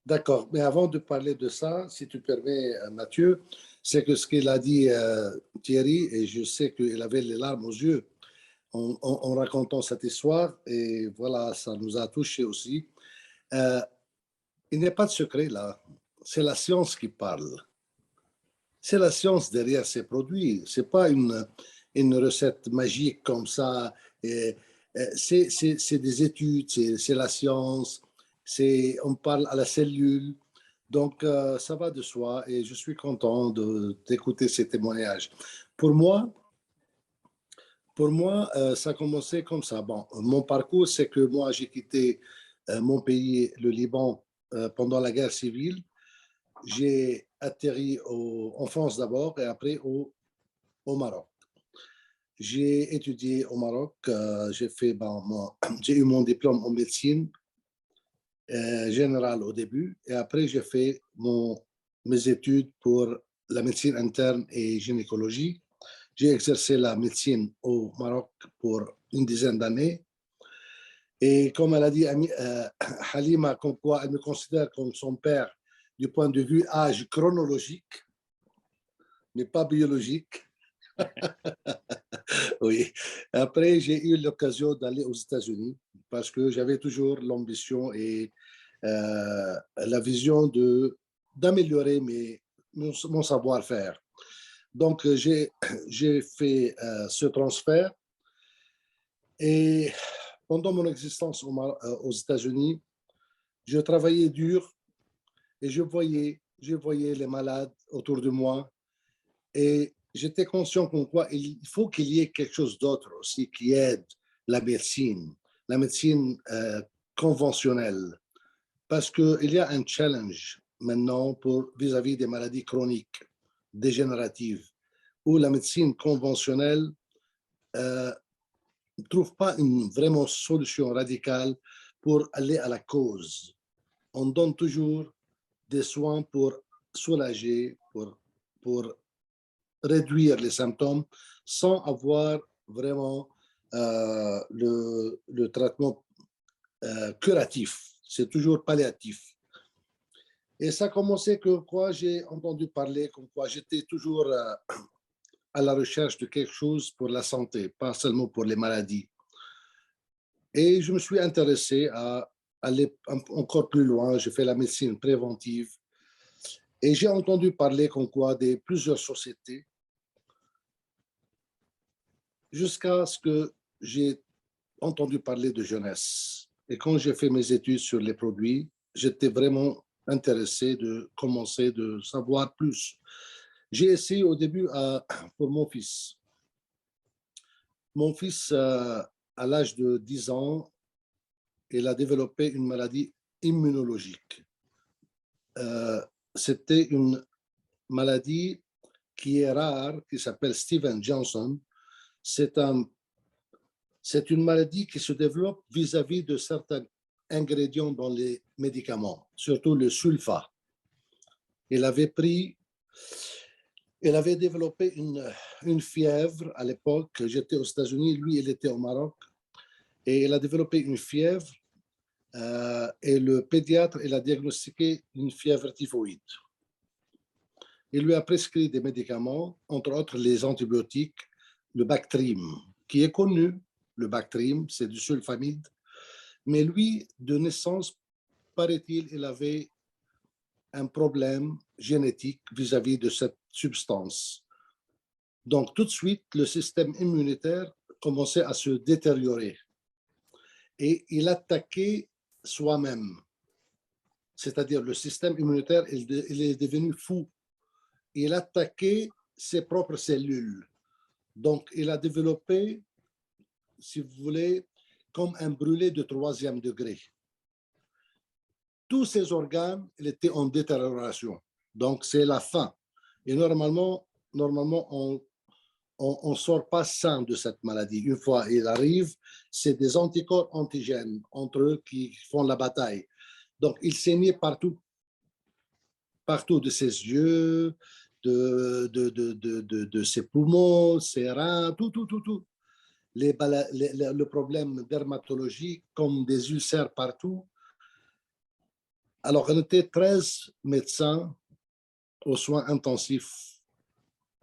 D'accord, mais avant de parler de ça, si tu permets, Mathieu, c'est que ce qu'il a dit Thierry, et je sais qu'il avait les larmes aux yeux en racontant cette histoire, et voilà, ça nous a touchés aussi. Euh, il n'y a pas de secret là, c'est la science qui parle. C'est la science derrière ces produits, c'est pas une recette magique comme ça. Et, c'est des études, c'est la science, on parle à la cellule. Donc, ça va de soi et je suis content d'écouter ces témoignages. Pour moi, ça a commencé comme ça. Bon, mon parcours, c'est que moi, j'ai quitté mon pays, le Liban, pendant la guerre civile. J'ai atterri en France d'abord et après au Maroc. J'ai étudié au Maroc, j'ai eu mon diplôme en médecine générale au début et après j'ai fait mes études pour la médecine interne et gynécologie. J'ai exercé la médecine au Maroc pour une dizaine d'années. Et comme elle a dit, Halima, comme quoi elle me considère comme son père du point de vue âge chronologique, mais pas biologique. Oui. Après, j'ai eu l'occasion d'aller aux États-Unis parce que j'avais toujours l'ambition et la vision d'améliorer mon savoir-faire. Donc, j'ai fait ce transfert et pendant mon existence aux États-Unis, je travaillais dur et je voyais les malades autour de moi et j'étais conscient comme quoi il faut qu'il y ait quelque chose d'autre aussi qui aide la médecine conventionnelle, parce qu'il y a un challenge maintenant vis-à-vis des maladies chroniques dégénératives, où la médecine conventionnelle ne trouve pas une vraiment solution radicale pour aller à la cause. On donne toujours des soins pour soulager, pour réduire les symptômes sans avoir vraiment le traitement curatif. C'est toujours palliatif. Et ça a commencé que quoi j'ai entendu parler, comme quoi j'étais toujours à la recherche de quelque chose pour la santé, pas seulement pour les maladies. Et je me suis intéressé à aller encore plus loin. J'ai fait la médecine préventive et j'ai entendu parler comme quoi de plusieurs sociétés jusqu'à ce que j'ai entendu parler de jeunesse. Et quand j'ai fait mes études sur les produits, j'étais vraiment intéressé de commencer de savoir plus. J'ai essayé au début pour mon fils. Mon fils, à l'âge de 10 ans, il a développé une maladie immunologique. C'était une maladie qui est rare, qui s'appelle Steven Johnson. C'est une maladie qui se développe vis-à-vis de certains ingrédients dans les médicaments, surtout le sulfa. Il avait développé une fièvre à l'époque. J'étais aux États-Unis, lui, il était au Maroc. Et il a développé une fièvre et le pédiatre, il a diagnostiqué une fièvre typhoïde. Il lui a prescrit des médicaments, entre autres les antibiotiques, le Bactrim, qui est connu. Le Bactrim, c'est du sulfamide. Mais lui, de naissance, paraît-il, il avait un problème génétique vis-à-vis de cette substance. Donc, tout de suite, le système immunitaire commençait à se détériorer. Et il attaquait soi-même. C'est-à-dire, le système immunitaire, il est devenu fou. Il attaquait ses propres cellules. Donc, il a développé, si vous voulez, comme un brûlé de 3e degré. Tous ses organes ils étaient en détérioration. Donc, c'est la fin. Et normalement on ne sort pas sain de cette maladie. Une fois il arrive, c'est des anticorps antigènes entre eux qui font la bataille. Donc, il saignait partout de ses yeux, de ses poumons, ses reins, tout. Le problème dermatologique, comme des ulcères partout. Alors, on était 13 médecins aux soins intensifs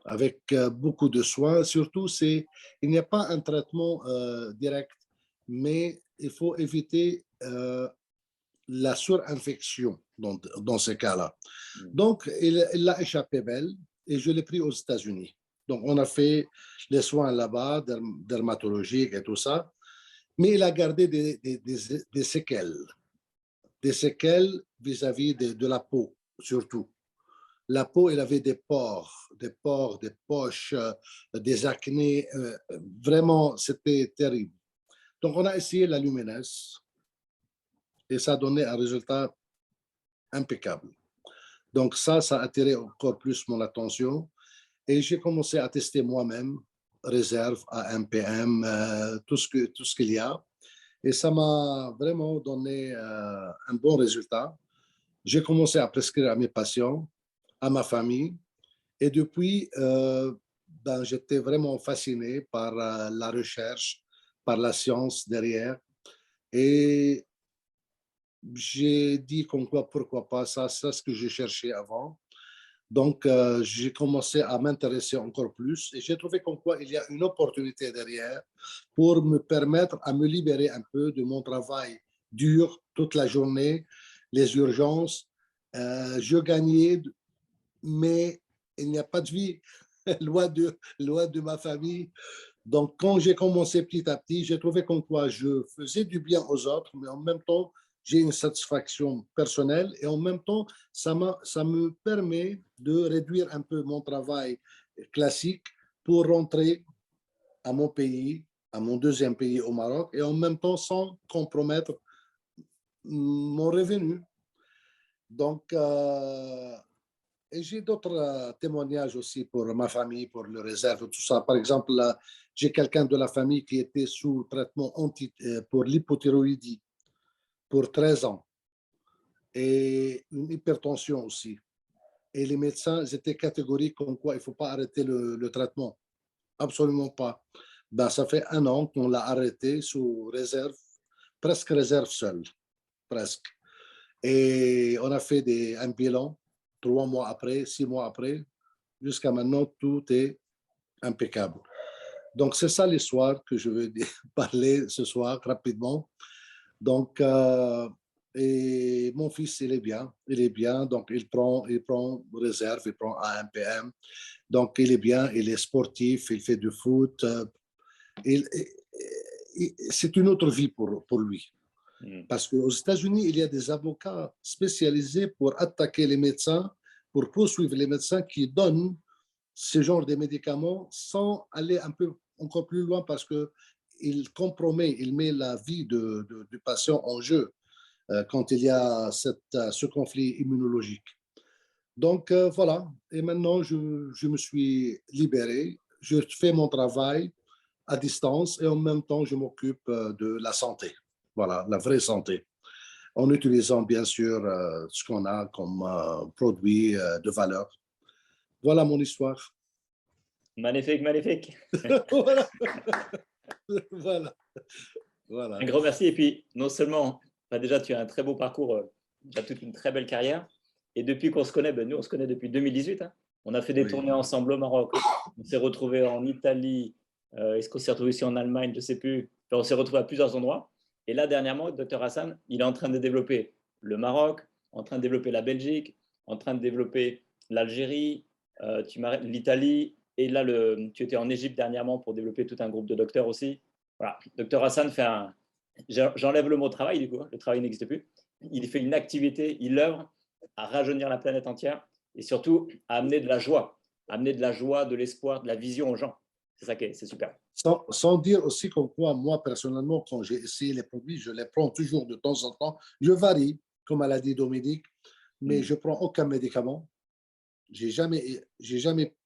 avec beaucoup de soins. Surtout, il n'y a pas un traitement direct, mais il faut éviter la surinfection dans ces cas-là. Donc, il l'a échappé belle et je l'ai pris aux États-Unis. Donc, on a fait les soins là-bas, dermatologiques et tout ça, mais il a gardé des séquelles, vis-à-vis de la peau, surtout. La peau, elle avait des poches, des acnés. Vraiment, c'était terrible. Donc, on a essayé la Lumenes et ça a donné un résultat impeccable. Donc, ça a attiré encore plus mon attention et j'ai commencé à tester moi-même, réserve, AMPM, tout ce qu'il y a. Et ça m'a vraiment donné un bon résultat. J'ai commencé à prescrire à mes patients, à ma famille. Et depuis, ben, j'étais vraiment fasciné par la recherche, par la science derrière. Et j'ai dit comme quoi, pourquoi pas, ça, c'est ce que j'ai cherché avant. Donc, j'ai commencé à m'intéresser encore plus et j'ai trouvé comme quoi il y a une opportunité derrière pour me permettre à me libérer un peu de mon travail dur toute la journée, les urgences. Je gagnais, mais il n'y a pas de vie loin de ma famille. Donc, quand j'ai commencé petit à petit, j'ai trouvé comme quoi je faisais du bien aux autres, mais en même temps, j'ai une satisfaction personnelle et en même temps, ça me permet de réduire un peu mon travail classique pour rentrer à mon pays, à mon deuxième pays au Maroc, et en même temps sans compromettre mon revenu. Donc, et j'ai d'autres témoignages aussi pour ma famille, pour le réserve, tout ça. Par exemple, j'ai quelqu'un de la famille qui était sous traitement pour l'hypothyroïdie pour 13 ans et une hypertension aussi. Et les médecins étaient catégoriques comme quoi il ne faut pas arrêter le traitement. Absolument pas. Ben, ça fait 1 an qu'on l'a arrêté sous réserve, presque réserve seule, presque. Et on a fait un bilan 3 mois après, 6 mois après. Jusqu'à maintenant, tout est impeccable. Donc, c'est ça l'histoire que je veux parler ce soir rapidement. Donc, et mon fils, il est bien, donc il prend réserve, il prend AMPM, donc il est bien, il est sportif, il fait du foot, il, c'est une autre vie pour lui. Parce qu'aux États-Unis, il y a des avocats spécialisés pour attaquer les médecins, pour poursuivre les médecins qui donnent ce genre de médicaments sans aller un peu encore plus loin parce qu'il compromet, il met la vie du patient en jeu quand il y a ce conflit immunologique. Donc voilà, et maintenant je me suis libéré, je fais mon travail à distance et en même temps je m'occupe de la santé, voilà, la vraie santé, en utilisant bien sûr ce qu'on a comme produit de valeur. Voilà mon histoire. Magnifique, magnifique. Voilà. Voilà. Un Voilà. grand merci. Et puis, non seulement, bah déjà, tu as un très beau parcours, tu as toute une très belle carrière. Et depuis qu'on se connaît, ben, nous, on se connaît depuis 2018. Hein. On a fait des Oui. tournées ensemble au Maroc. On s'est retrouvés en Italie. Est-ce qu'on s'est retrouvés aussi en Allemagne? Je ne sais plus. Enfin, on s'est retrouvés à plusieurs endroits. Et là, dernièrement, le docteur Hassan, il est en train de développer le Maroc, en train de développer la Belgique, en train de développer l'Algérie, l'Italie. Et là, tu étais en Égypte dernièrement pour développer tout un groupe de docteurs aussi. Voilà. Docteur Hassan fait j'enlève le mot travail, du coup, le travail n'existe plus. Il fait une activité, il œuvre à rajeunir la planète entière et surtout à amener de la joie, de l'espoir, de la vision aux gens. C'est ça qui est, c'est super. Sans dire aussi comme quoi, moi, personnellement, quand j'ai essayé les produits, je les prends toujours de temps en temps. Je varie, comme elle a dit Dominique, mais je prends aucun médicament. J'ai jamais, j'ai jamais,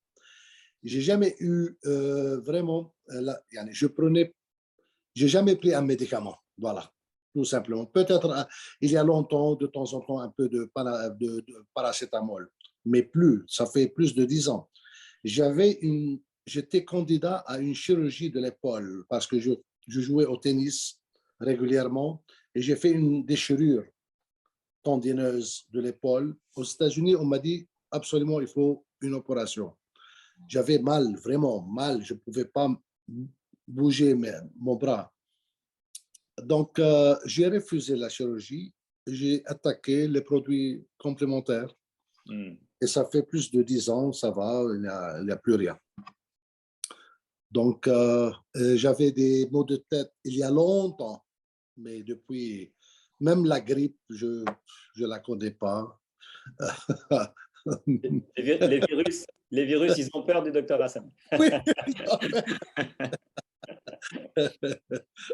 j'ai jamais eu vraiment, j'ai jamais pris un médicament. Voilà, tout simplement. Peut-être il y a longtemps, de temps en temps, un peu de paracétamol, mais plus. Ça fait plus de 10 ans. J'étais candidat à une chirurgie de l'épaule parce que je jouais au tennis régulièrement et j'ai fait une déchirure tendineuse de l'épaule. Aux États-Unis, on m'a dit absolument, il faut une opération. J'avais mal, vraiment mal. Je ne pouvais pas bouger mon bras. Donc, j'ai refusé la chirurgie. J'ai attaqué les produits complémentaires. Et ça fait plus de 10 ans, ça va, il n'y a plus rien. Donc, j'avais des maux de tête il y a longtemps, mais depuis, même la grippe, je ne la connais pas. Les virus, ils ont peur du docteur Hassan. Oui.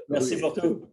Merci Oui. pour tout.